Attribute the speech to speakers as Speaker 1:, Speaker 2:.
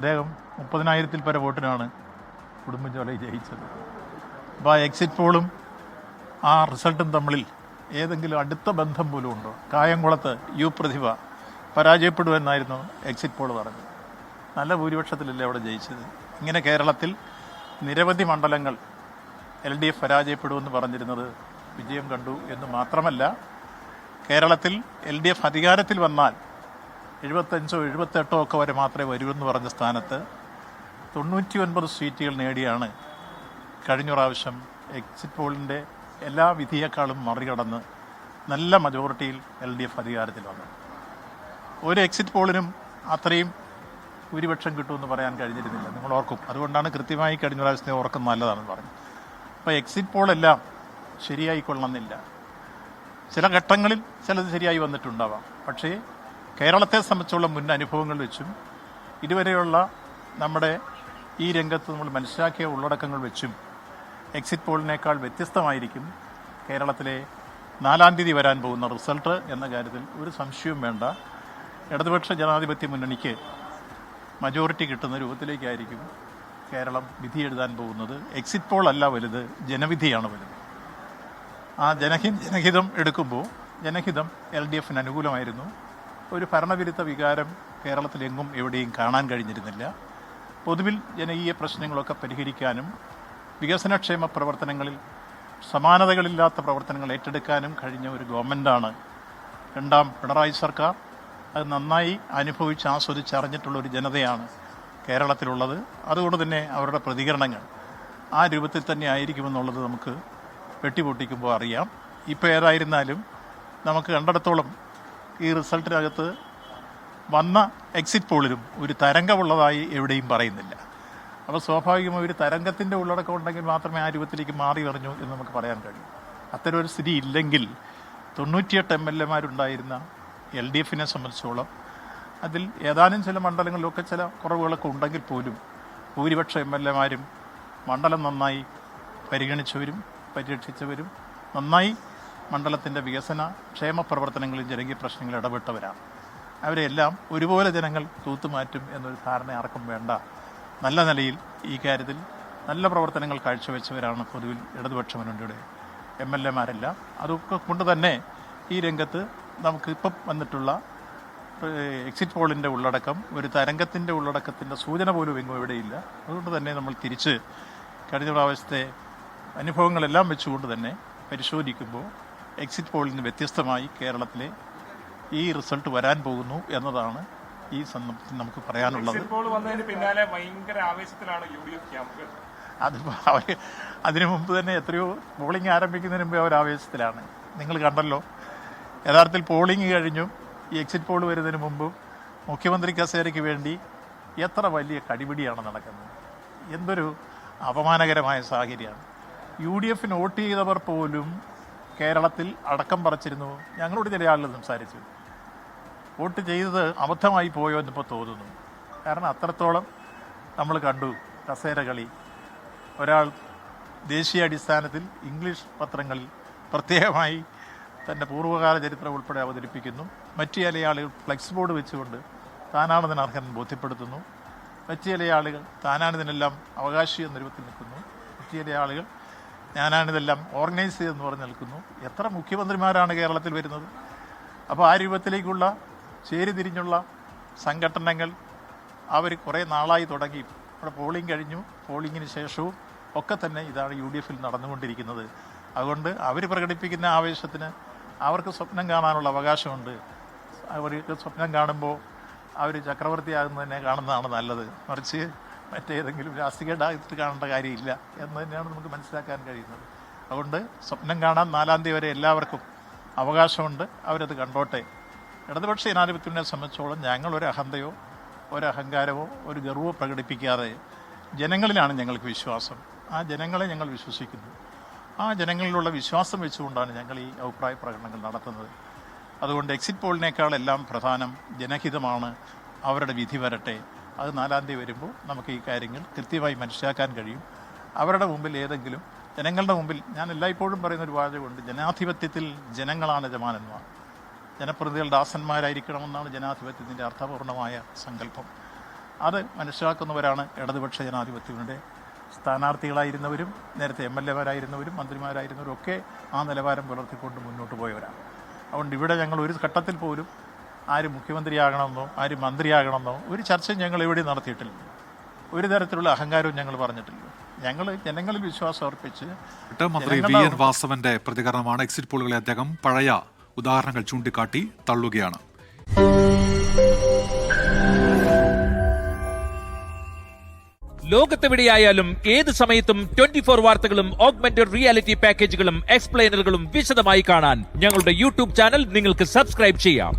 Speaker 1: അദ്ദേഹം 30,000-ൽ പര വോട്ടിനാണ് ഉടുമ്പൻചോലയിൽ ജയിച്ചത്. അപ്പോൾ ആ എക്സിറ്റ് പോളും ആ റിസൾട്ടും തമ്മിൽ ഏതെങ്കിലും അടുത്ത ബന്ധം പോലും ഉണ്ടോ? കായംകുളത്ത് പ്രതിഭ പരാജയപ്പെടുമെന്നായിരുന്നു എക്സിറ്റ് പോൾ പറഞ്ഞത്. നല്ല ഭൂരിപക്ഷത്തിലല്ലേ അവിടെ ജയിച്ചത്. ഇങ്ങനെ കേരളത്തിൽ നിരവധി മണ്ഡലങ്ങൾ LDF പരാജയപ്പെടുമെന്ന് പറഞ്ഞിരുന്നത് വിജയം കണ്ടു എന്ന് മാത്രമല്ല, കേരളത്തിൽ LDF അധികാരത്തിൽ വന്നാൽ 75 or 78 ഒക്കെ വരെ മാത്രമേ വരുമെന്ന് പറഞ്ഞ സ്ഥാനത്ത് 99 സീറ്റുകൾ നേടിയാണ് കഴിഞ്ഞ പ്രാവശ്യം എക്സിറ്റ് പോളിൻ്റെ എല്ലാ വിധിയേക്കാളും മറികടന്ന് നല്ല മജോറിറ്റിയിൽ LDF അധികാരത്തിൽ വന്നു. ഒരു എക്സിറ്റ് പോളിനും അത്രയും ഭൂരിപക്ഷം കിട്ടുമെന്ന് പറയാൻ കഴിഞ്ഞിരുന്നില്ല. നിങ്ങൾ ഓർക്കും. അതുകൊണ്ടാണ് കൃത്യമായി കഴിഞ്ഞ പ്രാവശ്യത്തെ ഓർക്കും നല്ലതാണെന്ന് പറഞ്ഞു. അപ്പോൾ എക്സിറ്റ് പോളെല്ലാം ശരിയായിക്കൊള്ളണമെന്നില്ല. ചില ഘട്ടങ്ങളിൽ ചിലത് ശരിയായി വന്നിട്ടുണ്ടാവാം. പക്ഷേ കേരളത്തെ സംബന്ധിച്ചുള്ള മുൻ അനുഭവങ്ങൾ വെച്ചും ഇതുവരെയുള്ള നമ്മുടെ ഈ രംഗത്ത് നമ്മൾ മനസ്സിലാക്കിയ ഉള്ളടക്കങ്ങൾ വെച്ചും എക്സിറ്റ് പോളിനേക്കാൾ വ്യത്യസ്തമായിരിക്കും കേരളത്തിലെ 4-ാം തീയതി വരാൻ പോകുന്ന റിസൾട്ട് എന്ന കാര്യത്തിൽ ഒരു സംശയവും വേണ്ട. ഇടതുപക്ഷ ജനാധിപത്യ മുന്നണിക്ക് മജോറിറ്റി കിട്ടുന്ന രൂപത്തിലേക്കായിരിക്കും കേരളം വിധി എഴുതാൻ പോകുന്നത്. എക്സിറ്റ് പോൾ അല്ല വലുത്, ജനവിധിയാണ് വലുത്. ആ ജനഹിതം എടുക്കുമ്പോൾ ജനഹിതം LDFന് അനുകൂലമായിരുന്നു. ഒരു ഭരണവിരുദ്ധ വികാരം കേരളത്തിലെങ്ങും എവിടെയും കാണാൻ കഴിഞ്ഞിരുന്നില്ല. പൊതുവിൽ ജനകീയ പ്രശ്നങ്ങളൊക്കെ പരിഹരിക്കാനും വികസനക്ഷേമ പ്രവർത്തനങ്ങളിൽ സമാനതകളില്ലാത്ത പ്രവർത്തനങ്ങൾ ഏറ്റെടുക്കാനും കഴിഞ്ഞ ഒരു ഗവൺമെൻറ്റാണ് രണ്ടാം പിണറായി സർക്കാർ. അത് നന്നായി അനുഭവിച്ച് ആസ്വദിച്ചറിഞ്ഞിട്ടുള്ള ഒരു ജനതയാണ് കേരളത്തിലുള്ളത്. അതുകൊണ്ട് തന്നെ അവരുടെ പ്രതികരണങ്ങൾ ആ രൂപത്തിൽ തന്നെ ആയിരിക്കുമെന്നുള്ളത് നമുക്ക് വെട്ടിപ്പൊട്ടിക്കുമ്പോൾ അറിയാം. ഇപ്പോൾ ഏതായിരുന്നാലും നമുക്ക് കണ്ടിടത്തോളം ഈ റിസൾട്ടിനകത്ത് വന്ന എക്സിറ്റ് പോളിലും ഒരു തരംഗമുള്ളതായി എവിടെയും പറയുന്നില്ല. അപ്പോൾ സ്വാഭാവികമായി ഒരു തരംഗത്തിൻ്റെ ഉള്ളടക്കം ഉണ്ടെങ്കിൽ മാത്രമേ ആ രൂപത്തിലേക്ക് മാറി പറഞ്ഞു എന്ന് നമുക്ക് പറയാൻ കഴിയും. അത്തരം ഒരു സ്ഥിതി ഇല്ലെങ്കിൽ 98 MLA-മാരുണ്ടായിരുന്ന LDFനെ സംബന്ധിച്ചോളം അതിൽ ഏതാനും ചില മണ്ഡലങ്ങളിലൊക്കെ ചില കുറവുകളൊക്കെ ഉണ്ടെങ്കിൽ പോലും ഭൂരിപക്ഷ MLA-മാരും മണ്ഡലം നന്നായി പരിഗണിച്ചവരും പരിരക്ഷിച്ചവരും നന്നായി മണ്ഡലത്തിൻ്റെ വികസന ക്ഷേമ പ്രവർത്തനങ്ങളിൽ ജനകീയ പ്രശ്നങ്ങളിൽ ഇടപെട്ടവരാണ്. അവരെല്ലാം ഒരുപോലെ ജനങ്ങൾ തൂത്തുമാറ്റും എന്നൊരു ധാരണ ആർക്കും വേണ്ട. നല്ല നിലയിൽ ഈ കാര്യത്തിൽ നല്ല പ്രവർത്തനങ്ങൾ കാഴ്ചവെച്ചവരാണ് പൊതുവിൽ ഇടതുപക്ഷ മുന്നണിയുടെ MLA-മാരെല്ലാം. അതൊക്കെ കൊണ്ട് തന്നെ ഈ രംഗത്ത് നമുക്കിപ്പം വന്നിട്ടുള്ള എക്സിറ്റ് പോളിൻ്റെ ഉള്ളടക്കം ഒരു തരംഗത്തിൻ്റെ ഉള്ളടക്കത്തിൻ്റെ സൂചന പോലും എങ്ങും എവിടെയില്ല. അതുകൊണ്ട് തന്നെ നമ്മൾ തിരിച്ച് കഴിഞ്ഞ പ്രാവശ്യത്തെ അനുഭവങ്ങളെല്ലാം വെച്ചുകൊണ്ട് തന്നെ പരിശോധിക്കുമ്പോൾ എക്സിറ്റ് പോളിൽ നിന്ന് വ്യത്യസ്തമായി കേരളത്തിലെ ഈ റിസൾട്ട് വരാൻ പോകുന്നു എന്നതാണ് ഈ സന്ദർഭത്തിൽ നമുക്ക് പറയാനുള്ളത്. അതിനു മുമ്പ് തന്നെ എത്രയോ പോളിംഗ് ആരംഭിക്കുന്നതിന് മുമ്പേ അവർ ആവേശത്തിലാണ്. നിങ്ങൾ കണ്ടല്ലോ, യഥാർത്ഥത്തിൽ പോളിംഗ് കഴിഞ്ഞു ഈ എക്സിറ്റ് പോൾ വരുന്നതിന് മുമ്പും മുഖ്യമന്ത്രി കസേരയ്ക്ക് വേണ്ടി എത്ര വലിയ കടിപിടിയാണ് നടക്കുന്നത്. എന്തൊരു അപമാനകരമായ സാഹചര്യമാണ്. UDFന് വോട്ട് ചെയ്തവർ പോലും കേരളത്തിൽ അടക്കം പറിച്ചിരുന്നു. ഞങ്ങളോട് ചില ആളുകൾ സംസാരിച്ചു, വോട്ട് ചെയ്തത് അബദ്ധമായി പോയോ എന്നിപ്പോൾ തോന്നുന്നു. കാരണം അത്രത്തോളം നമ്മൾ കണ്ടു കസേര കളി. ഒരാൾ ദേശീയ അടിസ്ഥാനത്തിൽ ഇംഗ്ലീഷ് പത്രങ്ങളിൽ പ്രത്യേകമായി തൻ്റെ പൂർവ്വകാല ചരിത്രം ഉൾപ്പെടെ അവതരിപ്പിക്കുന്നു. മറ്റു ചില ആളുകൾ ഫ്ലെക്സ് ബോർഡ് വെച്ചുകൊണ്ട് താനാണിതിന് അർഹൻ ബോധ്യപ്പെടുത്തുന്നു. മറ്റു ചില ആളുകൾ താനാണിതിനെല്ലാം അവകാശി എന്ന രൂപത്തിൽ നിൽക്കുന്നു. മറ്റു ചില ആളുകൾ ഞാനാണിതെല്ലാം ഓർഗനൈസ് ചെയ്തെന്ന് പറഞ്ഞ് നിൽക്കുന്നു. എത്ര മുഖ്യമന്ത്രിമാരാണ് കേരളത്തിൽ വരുന്നത്? അപ്പോൾ ആ രൂപത്തിലേക്കുള്ള ചേരിതിരിഞ്ഞുള്ള സംഘടനകൾ അവർ കുറേ നാളായി തുടങ്ങി. ഇവിടെ പോളിംഗ് കഴിഞ്ഞു, പോളിങ്ങിന് ശേഷവും ഒക്കെ തന്നെ ഇതാണ് UDFൽ നടന്നുകൊണ്ടിരിക്കുന്നത്. അതുകൊണ്ട് അവർ പ്രകടിപ്പിക്കുന്ന ആവേശത്തിന് അവർക്ക് സ്വപ്നം കാണാനുള്ള അവകാശമുണ്ട്. അവർക്ക് സ്വപ്നം കാണുമ്പോൾ അവർ ചക്രവർത്തിയാകുന്നതിനെ കാണുന്നതാണ് നല്ലത്. മറിച്ച് മറ്റേതെങ്കിലും രാഷ്ട്രീയമായിട്ട് കാണേണ്ട കാര്യമില്ല എന്ന് തന്നെയാണ് നമുക്ക് മനസ്സിലാക്കാൻ കഴിയുന്നത്. അതുകൊണ്ട് സ്വപ്നം കാണാൻ 4-ാം തീയതി വരെ എല്ലാവർക്കും അവകാശമുണ്ട്. അവരത് കണ്ടോട്ടെ. ഇടതുപക്ഷ ജനാധിപത്യത്തിനെ സംബന്ധിച്ചോളം ഞങ്ങളൊരു അഹന്തയോ ഒരു അഹങ്കാരമോ ഒരു ഗർവമോ പ്രകടിപ്പിക്കാതെ ജനങ്ങളിലാണ് ഞങ്ങൾക്ക് വിശ്വാസം. ആ ജനങ്ങളെ ഞങ്ങൾ വിശ്വസിക്കുന്നു. ആ ജനങ്ങളിലുള്ള വിശ്വാസം വെച്ചുകൊണ്ടാണ് ഞങ്ങൾ ഈ അഭിപ്രായ പ്രകടനങ്ങൾ നടത്തുന്നത്. അതുകൊണ്ട് എക്സിറ്റ് പോളിനേക്കാളെല്ലാം പ്രധാനം ജനഹിതമാണ്. അവരുടെ വിധി വരട്ടെ. അത് 4-ാം തീയതി വരുമ്പോൾ നമുക്ക് ഈ കാര്യങ്ങൾ കൃത്യമായി മനസ്സിലാക്കാൻ കഴിയും. അവരുടെ മുമ്പിൽ ഏതെങ്കിലും ജനങ്ങളുടെ മുമ്പിൽ ഞാൻ എല്ലായ്പ്പോഴും പറയുന്നൊരു വാചകമുണ്ട്, ജനാധിപത്യത്തിൽ ജനങ്ങളാണ് യജമാനന്മാർ. ജനപ്രതിനിധികൾ ദാസന്മാരായിരിക്കണമെന്നാണ് ജനാധിപത്യത്തിൻ്റെ അർത്ഥപൂർണമായ സങ്കല്പം. അത് മനസ്സിലാക്കുന്നവരാണ് ഇടതുപക്ഷ ജനാധിപത്യത്തിൻ്റെ സ്ഥാനാർത്ഥികളായിരുന്നവരും നേരത്തെ MLA-മാരായിരുന്നവരും മന്ത്രിമാരായിരുന്നവരും ഒക്കെ ആ നിലവാരം പുലർത്തിക്കൊണ്ട് മുന്നോട്ട് പോയവരാണ്. അതുകൊണ്ട് ഇവിടെ ഞങ്ങൾ ഒരു ഘട്ടത്തിൽ പോലും ആര് മുഖ്യമന്ത്രിയാകണമെന്നോ ആര് മന്ത്രിയാകണമെന്നോ ഒരു ചർച്ചയും ഞങ്ങൾ എവിടെയും നടത്തിയിട്ടില്ല. ഒരു തരത്തിലുള്ള അഹങ്കാരവും ഞങ്ങൾ പറഞ്ഞിട്ടില്ല. ഞങ്ങൾ ജനങ്ങളിൽ വിശ്വാസം അർപ്പിച്ച്
Speaker 2: മന്ത്രി VN വാസവന്റെ പ്രതികരണമാണ്. എക്സിറ്റ് പോളുകളെ അദ്ദേഹം പഴയ ഉദാഹരണങ്ങൾ ചൂണ്ടിക്കാട്ടി തള്ളുകയാണ്.
Speaker 3: ലോകത്തെവിടെയായാലും ഏത് സമയത്തും 24 വാർത്തകളും ഓഗ്മെന്റഡ് റിയാലിറ്റി പാക്കേജുകളും എക്സ്പ്ലെയിനറുകളും വിശദമായി കാണാൻ ഞങ്ങളുടെ യൂട്യൂബ് ചാനൽ നിങ്ങൾക്ക് സബ്സ്ക്രൈബ് ചെയ്യാം.